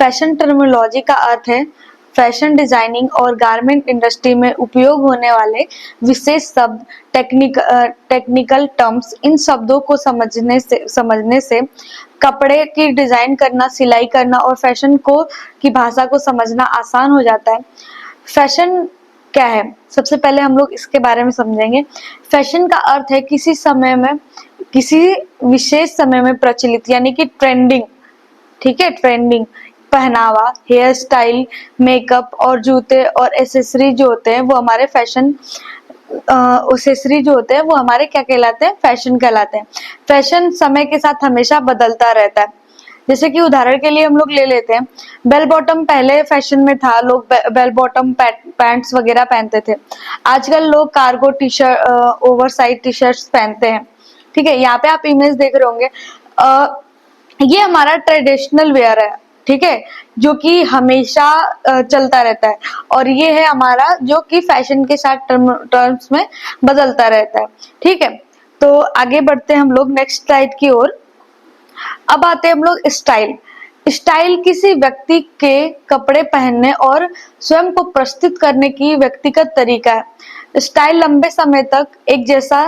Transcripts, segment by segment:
Fashion terminology का अर्थ है fashion designing और गारमेंट इंडस्ट्री में उपयोग होने वाले विशेष शब्द, टेक्निकल टर्म्स। इन शब्दों को समझने से कपड़े की डिजाइन करना, सिलाई करना और फैशन को की भाषा को समझना आसान हो जाता है। फैशन क्या है? सबसे पहले हम लोग इसके बारे में समझेंगे। फैशन का अर्थ है किसी समय में, किसी विशेष समय में प्रचलित यानी कि ट्रेंडिंग, ठीक है, ट्रेंडिंग पहनावा, हेयर स्टाइल, मेकअप और जूते और एसेसरी जो होते हैं वो हमारे फैशन, एसेसरी जो होते हैं वो हमारे क्या कहलाते हैं? फैशन कहलाते हैं। फैशन समय के साथ हमेशा बदलता रहता है। जैसे कि उदाहरण के लिए हम लोग ले लेते हैं, बेल बॉटम पहले फैशन में था, लोग बेल बॉटम पैंट्स वगैरह पहनते थे। आजकल लोग cargo T shirt, oversize T shirts पहनते हैं, ठीक है। यहाँ पे आप इमेज देख रहे होंगे, ये हमारा ट्रेडिशनल वेयर है, ठीक है, जो कि हमेशा चलता रहता है, और ये है हमारा जो कि फैशन के साथ टर्म्स में बदलता रहता है, ठीक है। तो आगे बढ़ते हैं हम लोग नेक्स्ट स्लाइड की ओर। अब आते हैं हम लोग स्टाइल। स्टाइल किसी व्यक्ति के कपड़े पहनने और स्वयं को प्रस्तुत करने की व्यक्तिगत तरीका है। स्टाइल लंबे समय तक एक जैसा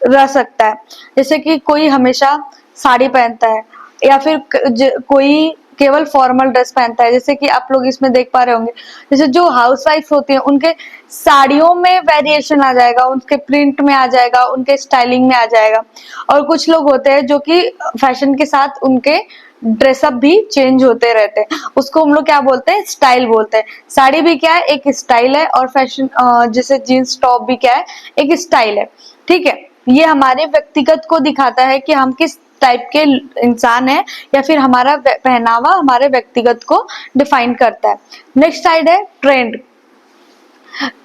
रह सकता है, जैसे कि कोई हमेशा साड़ी पहनता है या फिर कोई केवल फॉर्मल ड्रेस पहनता है, जैसे कि आप लोग इसमें देख पा रहे होंगे। जैसे जो हाउसवाइफ होती है उनके साड़ियों में वेरिएशन आ जाएगा, उनके प्रिंट में आ जाएगा, उनके स्टाइलिंग में आ जाएगा। और कुछ लोग होते हैं जो कि फैशन के साथ उनके ड्रेसअप भी चेंज होते रहते हैं, उसको हम लोग क्या बोलते हैं? स्टाइल बोलते हैं। साड़ी भी क्या है? एक स्टाइल है, और फैशन जैसे जींस टॉप भी क्या है? एक स्टाइल है, ठीक है। ये हमारे व्यक्तिगत को दिखाता है कि हम किस टाइप के इंसान है, या फिर हमारा पहनावा हमारे व्यक्तिगत को डिफाइन करता है। नेक्स्ट साइड है ट्रेंड।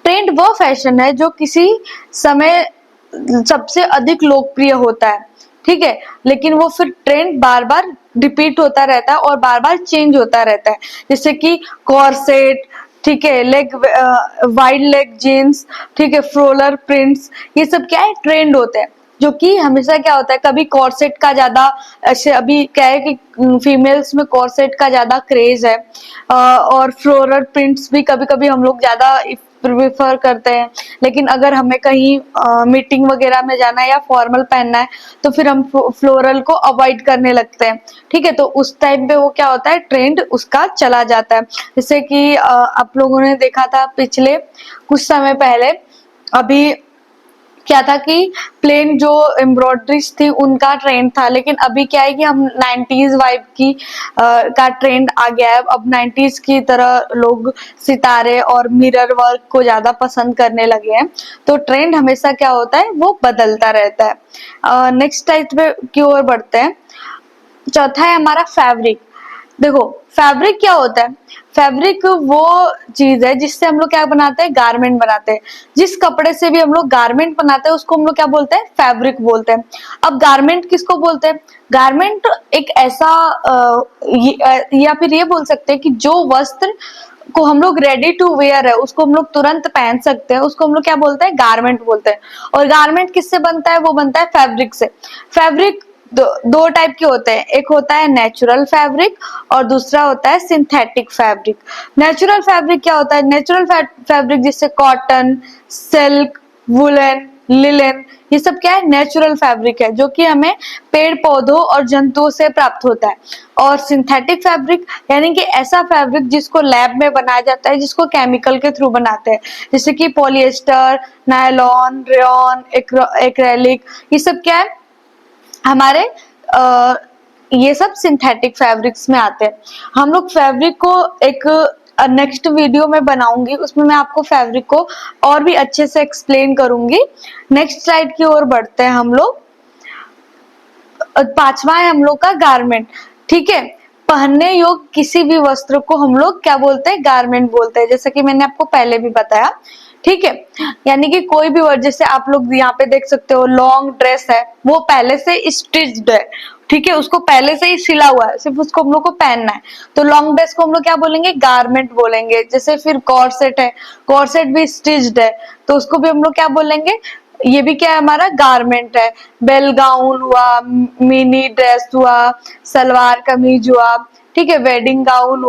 ट्रेंड वो फैशन है जो किसी समय सबसे अधिक लोकप्रिय होता है, ठीक है, लेकिन वो फिर ट्रेंड बार बार रिपीट होता रहता है और बार बार चेंज होता रहता है। जैसे कि कॉर्सेट, ठीक है, वाइड लेग जीन्स, ठीक है, फ्रोलर प्रिंट्स, ये सब क्या है? ट्रेंड होते हैं, जो कि हमेशा क्या होता है, कभी कॉर्सेट का ज्यादा, ऐसे अभी क्या है कि फीमेल्स में कॉर्सेट का ज्यादा क्रेज है, और फ्लोरल प्रिंट्स भी कभी कभी हम लोग ज्यादा प्रिफर करते हैं। लेकिन अगर हमें कहीं मीटिंग वगैरह में जाना है या फॉर्मल पहनना है तो फिर हम फ्लोरल को अवॉइड करने लगते हैं, ठीक है। तो उस टाइम पे वो क्या होता है? ट्रेंड उसका चला जाता है। जैसे कि आप लोगों ने देखा था पिछले कुछ समय पहले, अभी क्या था कि प्लेन जो एम्ब्रॉयडरीज थी उनका ट्रेंड था, लेकिन अभी क्या है कि हम 90s वाइब की का ट्रेंड आ गया है। अब 90s की तरह लोग सितारे और मिरर वर्क को ज्यादा पसंद करने लगे हैं। तो ट्रेंड हमेशा क्या होता है? वो बदलता रहता है। नेक्स्ट टाइप की ओर बढ़ते हैं। चौथा है हमारा फैब्रिक। देखो फैब्रिक क्या होता है? फैब्रिक वो चीज है जिससे हम लोग क्या बनाते हैं? गारमेंट बनाते हैं। जिस कपड़े से भी हम लोग गारमेंट बनाते हैं उसको हम लोग क्या बोलते हैं? फैब्रिक बोलते हैं। अब गारमेंट किसको बोलते हैं? गारमेंट एक ऐसा या फिर ये बोल सकते हैं कि जो वस्त्र को हम लोग रेडी टू वेयर है, उसको हम लोग तुरंत पहन सकते हैं, उसको हम लोग क्या बोलते हैं? गारमेंट बोलते हैं। और गारमेंट किससे बनता है? वो बनता है फैब्रिक से। फैब्रिक दो टाइप के होते हैं, एक होता है नेचुरल फैब्रिक और दूसरा होता है सिंथेटिक फैब्रिक। नेचुरल फैब्रिक क्या होता है? नेचुरल फैब्रिक जिससे कॉटन, सिल्क, वुलन, लिलन, ये सब क्या है? नेचुरल फैब्रिक है, जो कि हमें पेड़ पौधों और जंतुओं से प्राप्त होता है। और सिंथेटिक फैब्रिक यानी कि ऐसा फैब्रिक जिसको लैब में बनाया जाता है, जिसको केमिकल के थ्रू बनाते हैं, जैसे कि पॉलिएस्टर, नायलॉन, रेयॉन, एक्रेलिक, ये सब क्या है? हमारे ये सब सिंथेटिक फैब्रिक्स में आते हैं। हम लोग फैब्रिक को एक नेक्स्ट वीडियो में बनाऊंगी, उसमें मैं आपको फैब्रिक को और भी अच्छे से एक्सप्लेन करूंगी। नेक्स्ट स्लाइड की ओर बढ़ते हैं हम लोग। पांचवा है हम लोग का गारमेंट, ठीक है। पहनने योग्य किसी भी वस्त्र को हम लोग क्या बोलते हैं? गारमेंट बोलते हैं, जैसे कि मैंने आपको पहले भी बताया, ठीक है। यानी कि कोई भी वर्ड, जैसे आप लोग यहाँ पे देख सकते हो लॉन्ग ड्रेस है, वो पहले से स्टिच्ड है, ठीक है, उसको पहले से ही सिला हुआ है, सिर्फ उसको हम लोग को पहनना है। तो लॉन्ग ड्रेस को हम लोग क्या बोलेंगे? गारमेंट बोलेंगे। जैसे फिर कॉर्सेट है, कॉर्सेट भी स्टिच्ड है, तो उसको भी हम लोग क्या बोलेंगे? ये भी क्या है? हमारा गारमेंट है। बेल गाउन हुआ, मिनी ड्रेस हुआ, सलवार कमीज हुआ, ठीक है, वेडिंग गाउन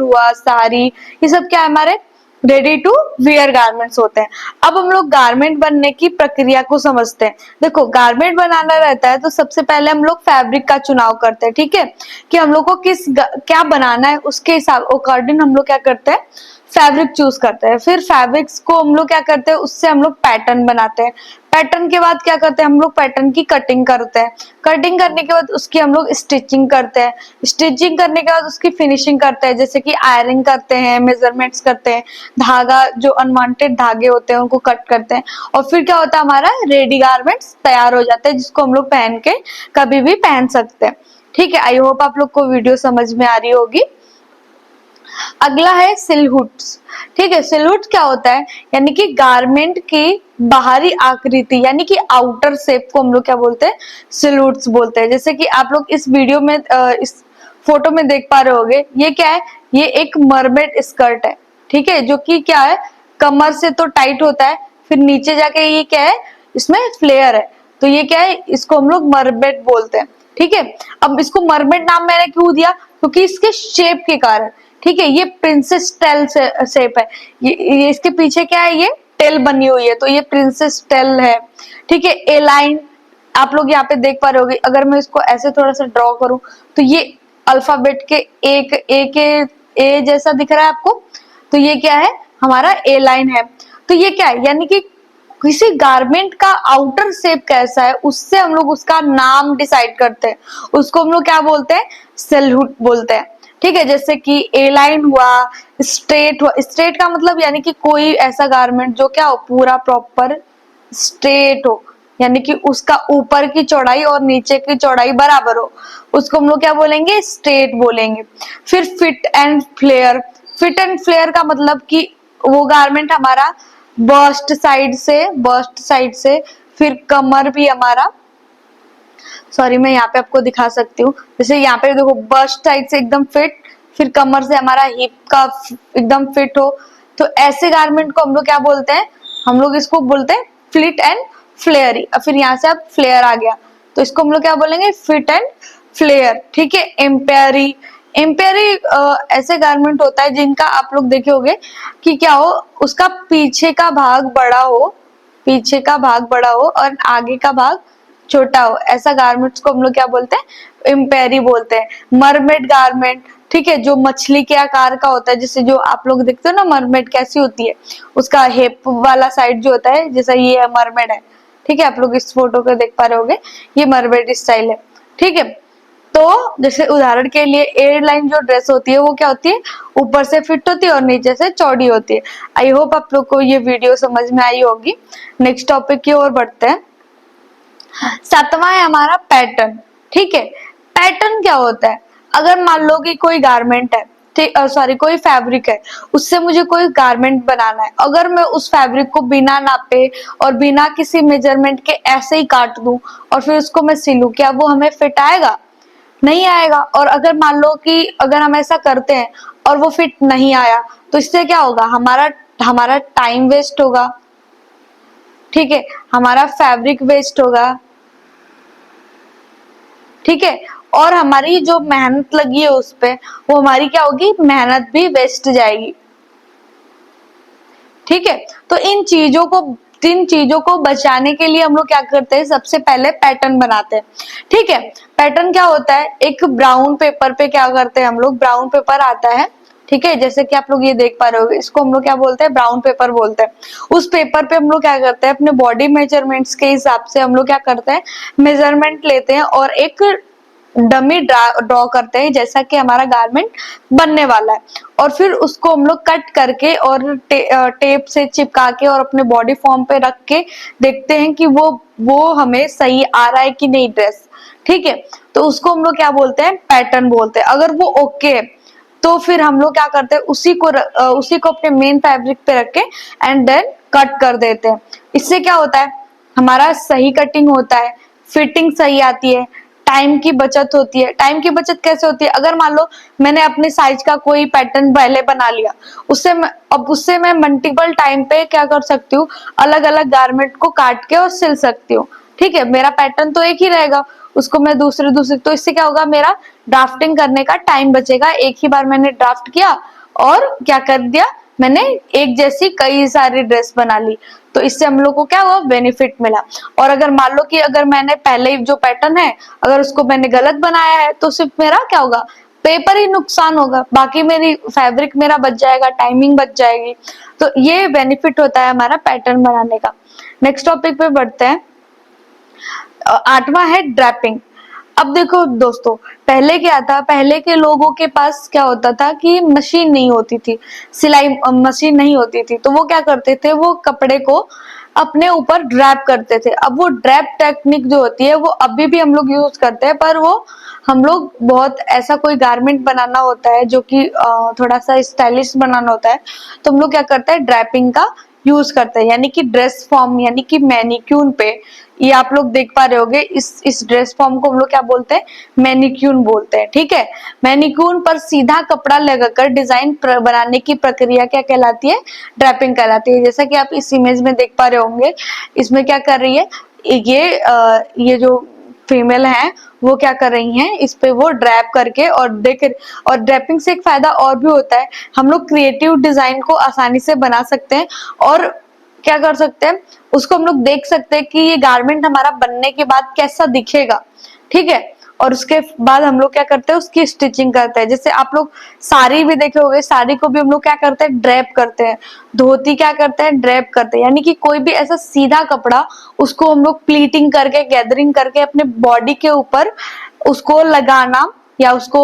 हुआ, साड़ी, ये सब क्या है हमारे रेडी टू वियर गारमेंट्स होते हैं। अब हम लोग गारमेंट बनने की प्रक्रिया को समझते हैं। देखो, गारमेंट बनाना रहता है तो सबसे पहले हम लोग फैब्रिक का चुनाव करते हैं, ठीक है, कि हम लोग को क्या बनाना है, उसके हिसाब अकॉर्डिंग हम लोग क्या करते हैं, फैब्रिक चूज करते हैं। फिर फैब्रिक्स को हम लोग क्या करते हैं, उससे हम लोग पैटर्न बनाते हैं। पैटर्न के बाद क्या करते हैं, हम लोग पैटर्न की कटिंग करते हैं। कटिंग करने के बाद उसकी हम लोग स्टिचिंग करते हैं। स्टिचिंग करने के बाद उसकी फिनिशिंग करते हैं, जैसे कि आयरन करते हैं, मेजरमेंट्स करते हैं, धागा जो अनवांटेड धागे होते हैं उनको कट करते हैं, और फिर क्या होता है, हमारा रेडी गारमेंट्स तैयार हो जाते हैं, जिसको हम लोग पहन के कभी भी पहन सकते हैं। ठीक है, आई होप आप लोग को वीडियो समझ में आ रही होगी। अगला है सिलहुट्स। ठीक है, सिलहुट क्या होता है, यानी कि गारमेंट की बाहरी आकृति यानी कि आउटर शेप को हम लोग क्या बोलते हैं, सिलहुट्स बोलते हैं। जैसे कि आप लोग इस वीडियो में इस फोटो में देख पा रहे होगे, ये क्या है, ये एक मरमेड स्कर्ट है। ठीक है, जो कि क्या है, कमर से तो टाइट होता है, फिर नीचे जाके ये क्या है, इसमें फ्लेयर है, तो ये क्या है, इसको हम लोग मरमेड बोलते हैं। ठीक है, अब इसको मरमेड नाम मैंने क्यों दिया, क्योंकि इसके शेप के कारण। ठीक है, ये प्रिंसेस टेल शेप है, ये इसके पीछे क्या है, ये टेल बनी हुई है, तो ये प्रिंसेस टेल है। ठीक है, ए लाइन आप लोग यहाँ पे देख पा रहे होगे, अगर मैं इसको ऐसे थोड़ा सा ड्रॉ करूं तो ये अल्फाबेट के ए जैसा दिख रहा है आपको, तो ये क्या है, हमारा ए लाइन है। तो ये क्या है, यानी कि किसी गारमेंट का आउटर शेप कैसा है, उससे हम लोग उसका नाम डिसाइड करते हैं, उसको हम लोग क्या बोलते हैं, सिलहुट बोलते हैं। ठीक है, जैसे कि ए लाइन हुआ, स्ट्रेट हुआ। स्ट्रेट का मतलब यानी कि कोई ऐसा गारमेंट जो क्या हो, पूरा प्रॉपर स्ट्रेट हो, यानी कि उसका ऊपर की चौड़ाई और नीचे की चौड़ाई बराबर हो, उसको हम लोग क्या बोलेंगे, स्ट्रेट बोलेंगे। फिर fit and flare. Fit and flare का मतलब कि वो गारमेंट हमारा बस्ट साइड से, फिर कमर भी हमारा, सॉरी मैं यहाँ पे आपको दिखा सकती हूँ, जैसे यहाँ पे देखो बस्ट साइड से एकदम फिट, फिर कमर से हमारा हिप का एकदम फिट हो, तो ऐसे गारमेंट को हम लोग क्या बोलते हैं, हम लोग इसको बोलते हैं फिट एंड फ्लेयर। फिर यहाँ से अब फ्लेयर आ गया, तो इसको हम लोग क्या बोलेंगे, फिट एंड फ्लेयर। ठीक है, एम्पेयरी। एम्पेयरी ऐसे गारमेंट होता है जिनका आप लोग देखे होंगे कि क्या हो, उसका पीछे का भाग बड़ा हो, पीछे का भाग बड़ा हो और आगे का भाग छोटा हो, ऐसा गारमेंट्स को हम लोग क्या बोलते हैं, एम्पेयरी बोलते हैं। मरमेड गारमेंट, ठीक है, जो मछली के आकार का होता है, जैसे जो आप लोग देखते हो ना मरमेड कैसी होती है, उसका हेप वाला साइड जो होता है, जैसा ये मरमेड है। ठीक है, आप लोग इस फोटो को देख पा रहे होगे, ये मरमेड स्टाइल है। ठीक है, तो जैसे उदाहरण के लिए एयरलाइन जो ड्रेस होती है वो क्या होती है, ऊपर से फिट होती है और नीचे से चौड़ी होती है। आई होप आप लोग को ये वीडियो समझ में आई होगी। नेक्स्ट टॉपिक की ओर बढ़ते हैं। सातवां है हमारा पैटर्न। ठीक है, पैटर्न क्या होता है, अगर मान लो कि कोई गारमेंट है, सॉरी कोई फैब्रिक है, उससे मुझे कोई गारमेंट बनाना है, अगर मैं उस फैब्रिक को बिना नापे और बिना किसी मेजरमेंट के ऐसे ही काट दूं और फिर उसको मैं सिलूं, क्या वो हमें फिट आएगा, नहीं आएगा। और अगर मान लो कि अगर हम ऐसा करते हैं और वो फिट नहीं आया, तो इससे क्या होगा, हमारा हमारा टाइम वेस्ट होगा। ठीक है, हमारा फैब्रिक वेस्ट होगा। ठीक है, और हमारी जो मेहनत लगी है उस पे, वो हमारी क्या होगी, मेहनत भी वेस्ट जाएगी। ठीक है, तो इन चीजों को बचाने के लिए हम लोग क्या करते हैं, सबसे पहले पैटर्न बनाते हैं। ठीक है, पैटर्न क्या होता है, एक ब्राउन पेपर पे क्या करते हैं हम लोग, ब्राउन पेपर आता है, ठीक है, जैसे कि आप लोग ये देख पा रहे होगे, इसको हम लोग क्या बोलते हैं, ब्राउन पेपर बोलते हैं। उस पेपर पे हम लोग क्या करते हैं, अपने बॉडी मेजरमेंट्स के हिसाब से हम लोग क्या करते हैं, मेजरमेंट लेते हैं और एक डमी ड्रॉ करते हैं, जैसा कि हमारा गारमेंट बनने वाला है, और फिर उसको हम लोग कट करके और टेप से चिपका के और अपने बॉडी फॉर्म पे रख के देखते हैं कि वो हमें सही आ रहा है कि नहीं ड्रेस। ठीक है, तो उसको हम लोग क्या बोलते हैं, पैटर्न बोलते हैं। अगर वो ओके है तो फिर हम लोग क्या करते हैं, उसी को अपने मेन फैब्रिक पे रख के एंड देन कट कर देते हैं। इससे क्या होता है, हमारा सही कटिंग होता है, फिटिंग सही आती है, टाइम की बचत होती है। टाइम की बचत कैसे होती है, अगर मान लो मैंने अपने साइज का कोई पैटर्न पहले बना लिया, उससे मैं मल्टीपल टाइम पे क्या कर सकती हूँ, अलग अलग गारमेंट को काट के और सिल सकती हूँ। ठीक है, मेरा पैटर्न तो एक ही रहेगा, उसको मैं दूसरे दूसरे, तो इससे क्या होगा, मेरा ड्राफ्टिंग करने का टाइम बचेगा। एक ही बार मैंने ड्राफ्ट किया और क्या कर दिया, मैंने एक जैसी कई सारी ड्रेस बना ली, तो इससे हम लोग को क्या हुआ, बेनिफिट मिला। और अगर मान लो कि अगर मैंने पहले जो पैटर्न है अगर उसको मैंने गलत बनाया है तो सिर्फ मेरा क्या होगा, पेपर ही नुकसान होगा, बाकी मेरी फैब्रिक मेरा बच जाएगा, टाइमिंग बच जाएगी। तो ये बेनिफिट होता है हमारा पैटर्न बनाने का। नेक्स्ट टॉपिक पे बढ़ते हैं। आठवां है ड्रैपिंग। अब देखो दोस्तों, पहले क्या था, पहले के लोगों के पास क्या होता था कि मशीन नहीं होती थी, सिलाई मशीन नहीं होती थी, तो वो क्या करते थे, वो कपड़े को अपने ऊपर ड्रैप करते थे। अब वो ड्रैप टेक्निक जो होती है वो अभी भी हम लोग यूज करते हैं, पर वो हम लोग बहुत ऐसा कोई गारमेंट बनाना होता है जो कि थोड़ा सा स्टाइलिश बनाना होता है, तो हम लोग क्या करते हैं, ड्रैपिंग का यूज करते हैं, यानी कि ड्रेस फॉर्म यानी कि मैनिक्यून पे, ये आप लोग देख पा रहे होगे, इस ड्रेस फॉर्म को हम लोग क्या बोलते हैं, मैनिक्यून बोलते हैं। ठीक है, मैनिक्यून पर सीधा कपड़ा लगाकर डिजाइन बनाने की प्रक्रिया क्या कहलाती है, ड्रैपिंग कहलाती है। जैसा कि आप इस इमेज में देख पा रहे होंगे, इसमें क्या कर रही है, ये जो फीमेल है वो क्या कर रही हैं, इस पे वो ड्रैप करके, और ड्रैपिंग से एक फायदा और भी होता है, हम लोग क्रिएटिव डिजाइन को आसानी से बना सकते हैं और क्या कर सकते हैं, उसको हम लोग देख सकते हैं कि ये गारमेंट हमारा बनने के बाद कैसा दिखेगा। ठीक है, और उसके बाद हम लोग क्या करते हैं, उसकी स्टिचिंग करते हैं। जैसे आप लोग साड़ी भी देखे होंगे, साड़ी को भी हम लोग क्या करते हैं, ड्रैप करते हैं। धोती क्या करते हैं, ड्रैप करते हैं, यानी कि कोई भी ऐसा सीधा कपड़ा उसको हम लोग प्लीटिंग करके, गैदरिंग करके अपने बॉडी के ऊपर उसको लगाना या उसको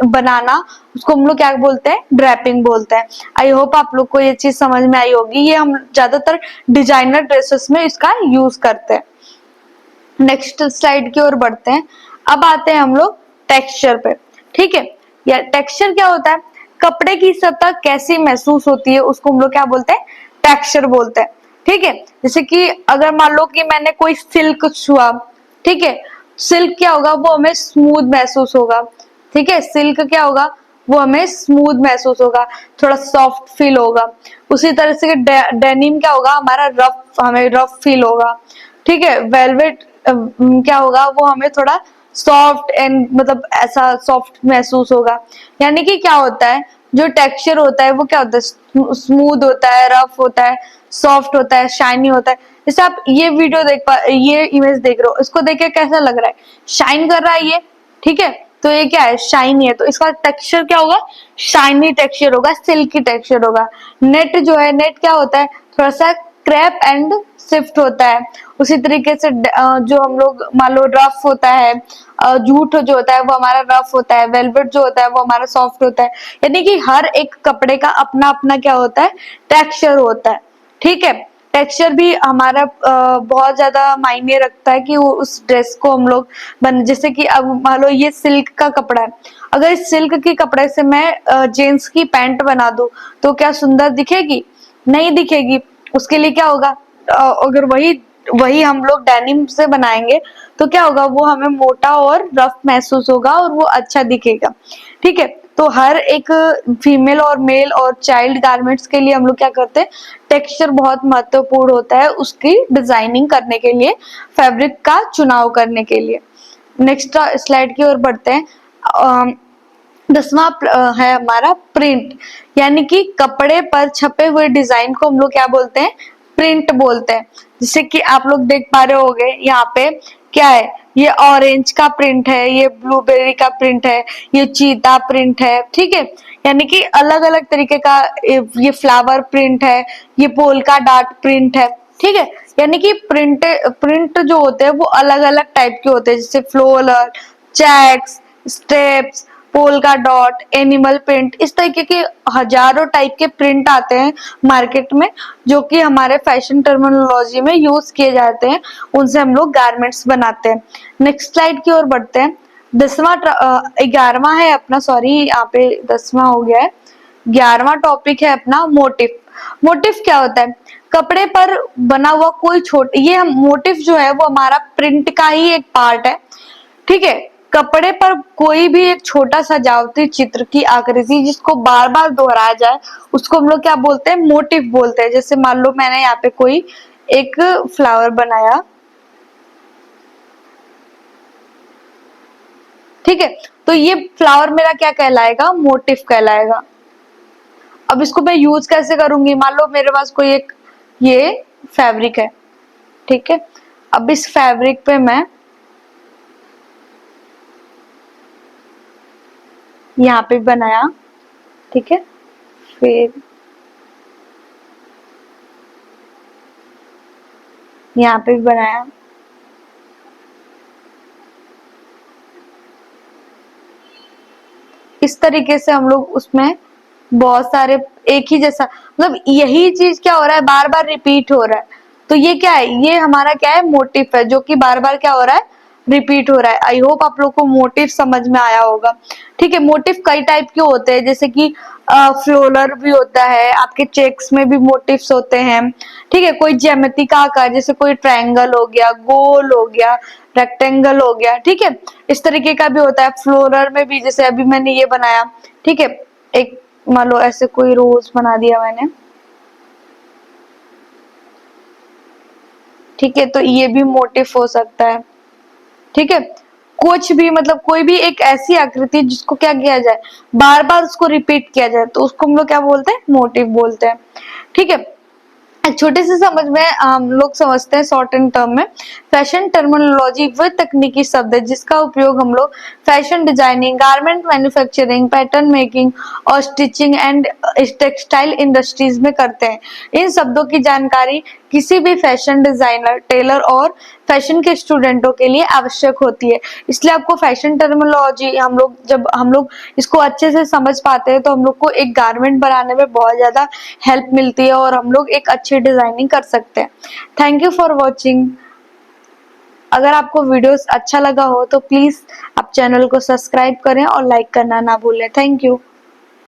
बनाना, उसको हम लोग क्या बोलते हैं, ड्रैपिंग बोलते हैं। आई होप आप लोग को ये चीज समझ में आई होगी। ये हम ज्यादातर डिजाइनर ड्रेसेस में इसका यूज करते हैं। नेक्स्ट स्लाइड की ओर बढ़ते हैं। अब आते हैं हम लोग टेक्सचर पे। ठीक है, या टेक्सचर क्या होता है, कपड़े की सतह कैसी महसूस होती है उसको हम लोग क्या बोलते हैं, टेक्सचर बोलते हैं। ठीक है, जैसे कि अगर मान लो कि मैंने कोई सिल्क छुआ, ठीक है, सिल्क क्या होगा, वो हमें स्मूथ महसूस होगा। ठीक है, सिल्क क्या होगा, वो हमें स्मूथ महसूस होगा, थोड़ा सॉफ्ट फील होगा। उसी तरह से डेनिम क्या होगा, हमारा रफ, हमें रफ फील होगा। ठीक है, वेलवेट क्या होगा, वो हमें थोड़ा सॉफ्ट एंड मतलब ऐसा सॉफ्ट महसूस होगा। यानी कि क्या होता है, जो टेक्सचर होता है वो क्या होता है, स्मूथ होता है, रफ होता है, सॉफ्ट होता है, शाइनी होता है। जैसे आप ये वीडियो ये इमेज देख रहे हो, इसको देख के कैसा लग रहा है, शाइन कर रहा है ये। ठीक है, तो ये क्या है, शाइनी है, तो इसका टेक्सचर क्या होगा, शाइनी टेक्सचर होगा, सिल्की टेक्सचर होगा। नेट जो है, नेट क्या होता है, थोड़ा सा क्रैप एंड शिफ्ट होता है। उसी तरीके से जो हम लोग मान लो रफ होता है, जूट जो होता है वो हमारा रफ होता है, वेलवेट जो होता है वो हमारा सॉफ्ट होता है। यानी कि हर एक कपड़े का अपना अपना क्या होता है, टेक्सचर होता है। ठीक है, टेक्सचर भी हमारा बहुत ज्यादा मायने रखता है कि उस ड्रेस को हम लोग जैसे कि अब मान लो ये सिल्क का कपड़ा है, अगर इस सिल्क के कपड़े से मैं जेंट्स की पैंट बना दूं तो क्या सुंदर दिखेगी, नहीं दिखेगी। उसके लिए क्या होगा, अगर वही वही हम लोग डेनिम से बनाएंगे तो क्या होगा, वो हमें मोटा और रफ महसूस होगा और वो अच्छा दिखेगा। ठीक है, तो हर एक फीमेल और मेल और चाइल्ड गारमेंट्स के लिए हम लोग क्या करते हैं, टेक्सचर बहुत महत्वपूर्ण होता है उसकी डिजाइनिंग करने के लिए, फैब्रिक का चुनाव करने के लिए। नेक्स्ट स्लाइड की ओर बढ़ते हैं। 10वां है हमारा प्रिंट, यानी कि कपड़े पर छपे हुए डिजाइन को हम लोग क्या बोलते हैं, प्रिंट बोलते हैं। जैसे कि आप लोग देख पा रहे होंगे यहाँ पे क्या है, ये ऑरेंज का प्रिंट है, ये ब्लूबेरी का प्रिंट है, ये चीता प्रिंट है। ठीक है, यानी कि अलग अलग तरीके का, ये फ्लावर प्रिंट है, ये पोल्का डॉट प्रिंट है। ठीक है, यानी कि प्रिंट जो होते हैं वो अलग अलग टाइप के होते हैं, जैसे floral, checks, steps, polka dot, animal print, इस तरीके के हजारों टाइप के प्रिंट आते हैं मार्केट में, जो कि हमारे फैशन टर्मिनोलॉजी में यूज किए जाते हैं, उनसे हम लोग गारमेंट्स बनाते हैं। नेक्स्ट स्लाइड की ओर बढ़ते हैं। 11वां है अपना, सॉरी यहाँ पे 10वां हो गया है। 11वां टॉपिक है अपना मोटिफ। मोटिफ क्या होता है, कपड़े पर बना हुआ कोई ये मोटिफ जो है वो हमारा प्रिंट का ही एक पार्ट है। ठीक है, कपड़े पर कोई भी एक छोटा सजावटी चित्र की आकृति जिसको बार बार दोहराया जाए उसको हम लोग क्या बोलते हैं, मोटिफ बोलते हैं। जैसे मान लो मैंने यहाँ पे कोई एक फ्लावर बनाया, ठीक है, तो ये फ्लावर मेरा क्या कहलाएगा, मोटिफ कहलाएगा। अब इसको मैं यूज कैसे करूंगी, मान लो मेरे पास कोई एक ये फैब्रिक है, ठीक है, अब इस फैब्रिक पे मैं यहाँ पे बनाया, ठीक है, फिर यहाँ पे भी बनाया, इस तरीके से हम लोग उसमें बहुत सारे एक ही जैसा, मतलब यही चीज क्या हो रहा है, बार बार रिपीट हो रहा है, तो ये क्या है, ये हमारा क्या है, मोटिफ है, जो कि बार बार क्या हो रहा है, रिपीट हो रहा है। आई होप आप लोग को मोटिव समझ में आया होगा। ठीक है, मोटिव कई टाइप के होते हैं, जैसे कि फ्लोरल भी होता है, आपके चेक्स में भी मोटिव्स होते हैं। ठीक है, कोई ज्यामिति का आकार, जैसे कोई ट्रायंगल हो गया, गोल हो गया, रेक्टेंगल हो गया, ठीक है, इस तरीके का भी होता है। फ्लोरल में भी, जैसे अभी मैंने ये बनाया, ठीक है, एक मान लो ऐसे कोई रोज बना दिया मैंने, ठीक है, तो ये भी मोटिफ हो सकता है। ठीक है, कुछ भी, मतलब कोई भी एक ऐसी आकृति जिसको क्या किया जाए, बार बार उसको रिपीट किया जाए, तो उसको हम लोग क्या बोलते हैं, मोटिव बोलते हैं। ठीक है, एक छोटे से समझ में हम लोग समझते हैं शॉर्ट एंड टर्म में। फैशन टर्मिनोलॉजी वह तकनीकी शब्द है जिसका उपयोग हम लोग fashion designing, garment manufacturing, pattern making और स्टिचिंग एंड टेक्सटाइल इंडस्ट्रीज में करते हैं। इन शब्दों की जानकारी किसी भी फैशन डिजाइनर, टेलर और फैशन के स्टूडेंटों के लिए आवश्यक होती है। इसलिए आपको फैशन टर्मिनोलॉजी, हम लोग जब हम लोग इसको अच्छे से समझ पाते हैं तो हम लोग को एक गारमेंट बनाने में बहुत ज्यादा हेल्प मिलती है और हम लोग एक अच्छी डिजाइनिंग कर सकते हैं। Thank you for watching. अगर आपको वीडियोस अच्छा लगा हो तो प्लीज आप चैनल को सब्सक्राइब करें और लाइक करना ना भूलें। Thank you.